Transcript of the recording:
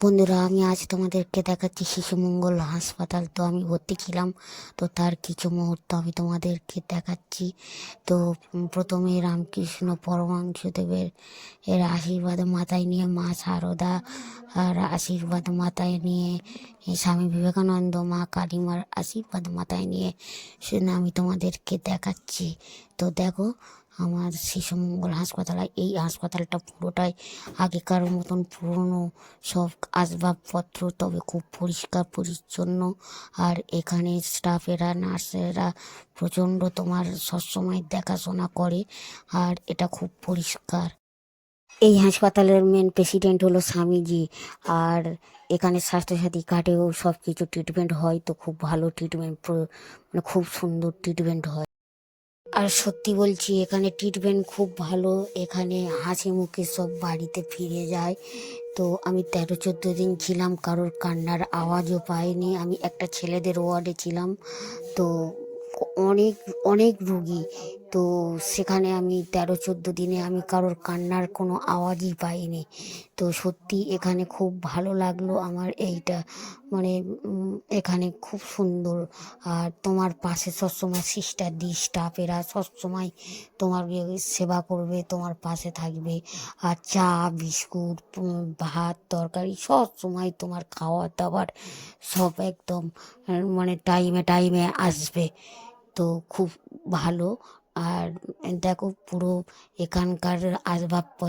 বন্ধুরা, আমি আজ তোমাদেরকে দেখাচ্ছি শিশু মঙ্গল হাসপাতাল। তো আমি ভর্তি ছিলাম, তো তার কিছু মুহূর্ত আমি তোমাদেরকে দেখাচ্ছি। তো প্রথমে রামকৃষ্ণ পরমহংসদেবের আশীর্বাদ মাথায় নিয়ে মা শারদা আর আশীর্বাদ মাথায় নিয়ে স্বামী বিবেকানন্দ, মা কালীমার আশীর্বাদ মাথায় নিয়ে সেটা আমি তোমাদেরকে দেখাচ্ছি। তো দেখো, আমার শিশু মঙ্গল হাসপাতাল। এই হাসপাতালটা পুরোটাই আগেকার মতন পুরনো সব আসবাবপত্র, তবে খুব পরিষ্কার পরিচ্ছন্ন। আর এখানে স্টাফেরা, নার্সেরা প্রচণ্ড তোমার সবসময় দেখাশোনা করে, আর এটা খুব পরিষ্কার। এই হাসপাতালের মেন প্রেসিডেন্ট হলো স্বামীজি। আর এখানে স্বাস্থ্যসাথী কার্ডেও সব কিছু ট্রিটমেন্ট হয়, তো খুব ভালো ট্রিটমেন্ট, মানে খুব সুন্দর ট্রিটমেন্ট হয়। আর সত্যি বলছি, এখানে ট্রিটমেন্ট খুব ভালো। এখানে হাসি মুখে সব বাড়িতে ফিরে যায়। তো আমি 13-14 দিন ছিলাম, কারোর কান্নার আওয়াজও পাইনি। আমি একটা ছেলেদের ওয়ার্ডে ছিলাম, তো অনেক অনেক রুগী। তো সেখানে আমি 13-14 দিনে আমি কারোর কান্নার কোনো আওয়াজই পাইনি। তো সত্যি এখানে খুব ভালো লাগলো আমার এইটা, মানে এখানে খুব সুন্দর। আর তোমার পাশে সবসময় সিস্টার দি স্টাফেরা সবসময় তোমার সেবা করবে, তোমার পাশে থাকবে। আর চা, বিস্কুট, ভাত, তরকারি সব সময় তোমার খাওয়া দাবার সব একদম মানে টাইমে টাইমে আসবে। তো খুব ভালো। আর দেখো, পুরো এখানকার আসবাবপত্র